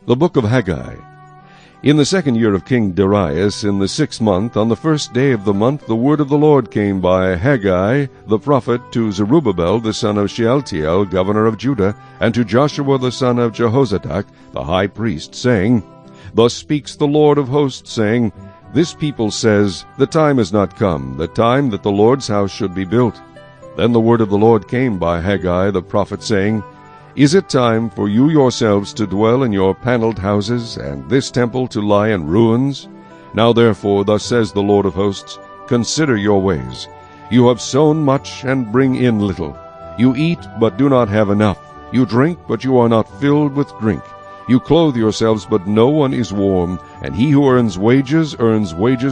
The Book of Haggai. In the 2nd year of King Darius, in the 6th month, on the 1st day of the month, the word of the Lord came by Haggai the prophet to Zerubbabel the son of Shealtiel, governor of Judah, and to Joshua the son of Jehozadak, the high priest, saying, Thus speaks the Lord of hosts, saying, This people says, The time is not come, the time that the Lord's house should be built. Then the word of the Lord came by Haggai the prophet, saying, Is it time for you yourselves to dwell in your paneled houses, and this temple to lie in ruins? Now therefore, thus says the Lord of hosts, Consider your ways. You have sown much, and bring in little. You eat, but do not have enough. You drink, but you are not filled with drink. You clothe yourselves, but no one is warm, and he who earns wages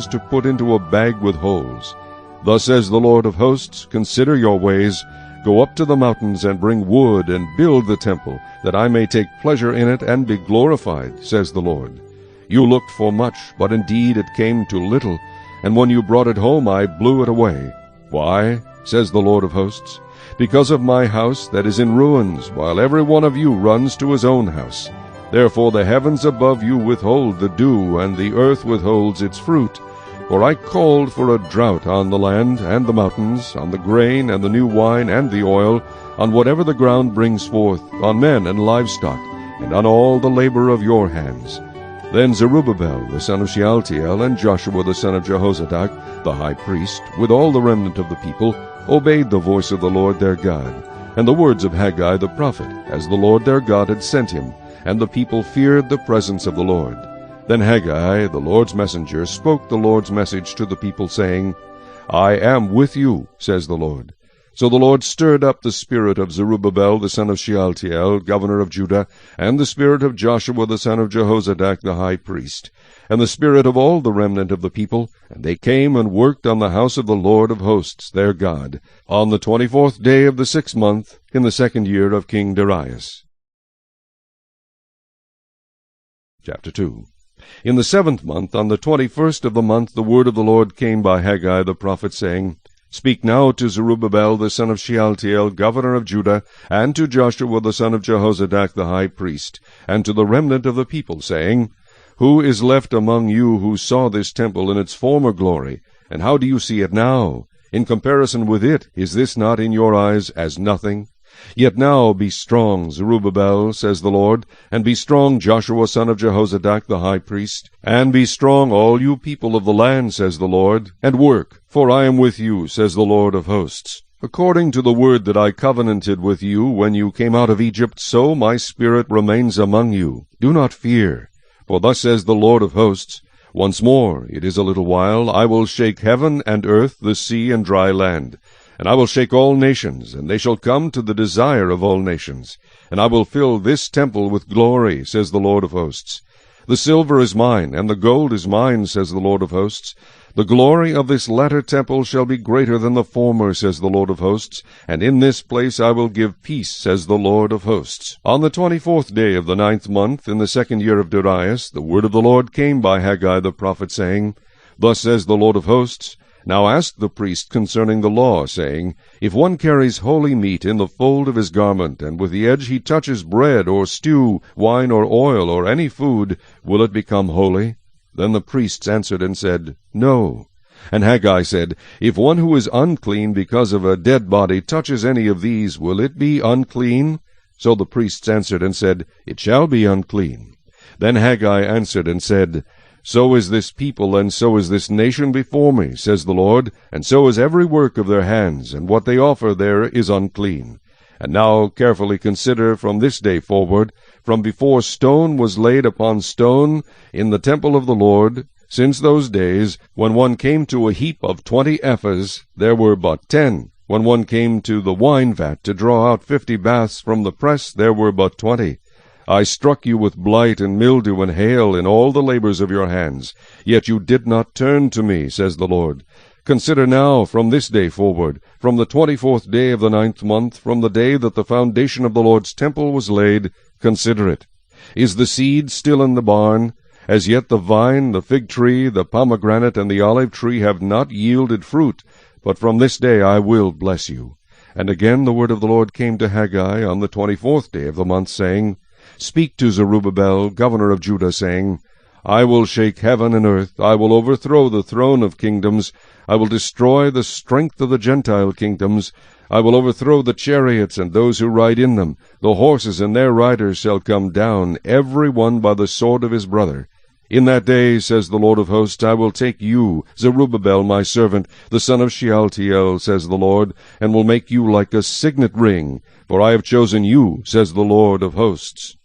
to put into a bag with holes. Thus says the Lord of hosts, Consider your ways. Go up to the mountains, and bring wood, and build the temple, that I may take pleasure in it, and be glorified, says the Lord. You looked for much, but indeed it came to little, and when you brought it home I blew it away. Why, says the Lord of hosts? Because of my house that is in ruins, while every one of you runs to his own house. Therefore the heavens above you withhold the dew, and the earth withholds its fruit. For I called for a drought on the land and the mountains, on the grain and the new wine and the oil, on whatever the ground brings forth, on men and livestock, and on all the labor of your hands. Then Zerubbabel the son of Shealtiel, and Joshua the son of Jehozadak, the high priest, with all the remnant of the people, obeyed the voice of the Lord their God, and the words of Haggai the prophet, as the Lord their God had sent him, and the people feared the presence of the Lord. Then Haggai, the Lord's messenger, spoke the Lord's message to the people, saying, I am with you, says the Lord. So the Lord stirred up the spirit of Zerubbabel the son of Shealtiel, governor of Judah, and the spirit of Joshua the son of Jehozadak the high priest, and the spirit of all the remnant of the people, and they came and worked on the house of the Lord of hosts their God, on the 24th day of the 6th month, in the 2nd year of King Darius. Chapter 2. In the 7th month, on the 21st of the month, the word of the Lord came by Haggai the prophet, saying, Speak now to Zerubbabel the son of Shealtiel, governor of Judah, and to Joshua the son of Jehozadak the high priest, and to the remnant of the people, saying, Who is left among you who saw this temple in its former glory? And how do you see it now? In comparison with it, is this not in your eyes as nothing? Yet now be strong, Zerubbabel, says the Lord, and be strong, Joshua son of Jehozadak the high priest, and be strong, all you people of the land, says the Lord, and work, for I am with you, says the Lord of hosts. According to the word that I covenanted with you when you came out of Egypt, so my spirit remains among you. Do not fear, for thus says the Lord of hosts, Once more, it is a little while, I will shake heaven and earth, the sea and dry land. And I will shake all nations, and they shall come to the desire of all nations. And I will fill this temple with glory, says the Lord of hosts. The silver is mine, and the gold is mine, says the Lord of hosts. The glory of this latter temple shall be greater than the former, says the Lord of hosts. And in this place I will give peace, says the Lord of hosts. On the 24th day of the 9th month, in the 2nd year of Darius, the word of the Lord came by Haggai the prophet, saying, Thus says the Lord of hosts, Now ask the priest concerning the law, saying, If one carries holy meat in the fold of his garment, and with the edge he touches bread, or stew, wine, or oil, or any food, will it become holy? Then the priests answered and said, No. And Haggai said, If one who is unclean because of a dead body touches any of these, will it be unclean? So the priests answered and said, It shall be unclean. Then Haggai answered and said, So is this people, and so is this nation before me, says the Lord, and so is every work of their hands, and what they offer there is unclean. And now carefully consider from this day forward, from before stone was laid upon stone in the temple of the Lord, since those days, when one came to a heap of 20 ephahs, there were but 10. When one came to the wine vat to draw out 50 baths from the press, there were but 20. I struck you with blight and mildew and hail in all the labors of your hands. Yet you did not turn to me, says the Lord. Consider now from this day forward, from the 24th day of the 9th month, from the day that the foundation of the Lord's temple was laid, consider it. Is the seed still in the barn? As yet the vine, the fig tree, the pomegranate, and the olive tree have not yielded fruit, but from this day I will bless you. And again the word of the Lord came to Haggai on the 24th day of the month, saying, Speak to Zerubbabel, governor of Judah, saying, I will shake heaven and earth, I will overthrow the throne of kingdoms, I will destroy the strength of the Gentile kingdoms, I will overthrow the chariots and those who ride in them. The horses and their riders shall come down, every one by the sword of his brother. In that day, says the Lord of hosts, I will take you, Zerubbabel my servant, the son of Shealtiel, says the Lord, and will make you like a signet ring, for I have chosen you, says the Lord of hosts.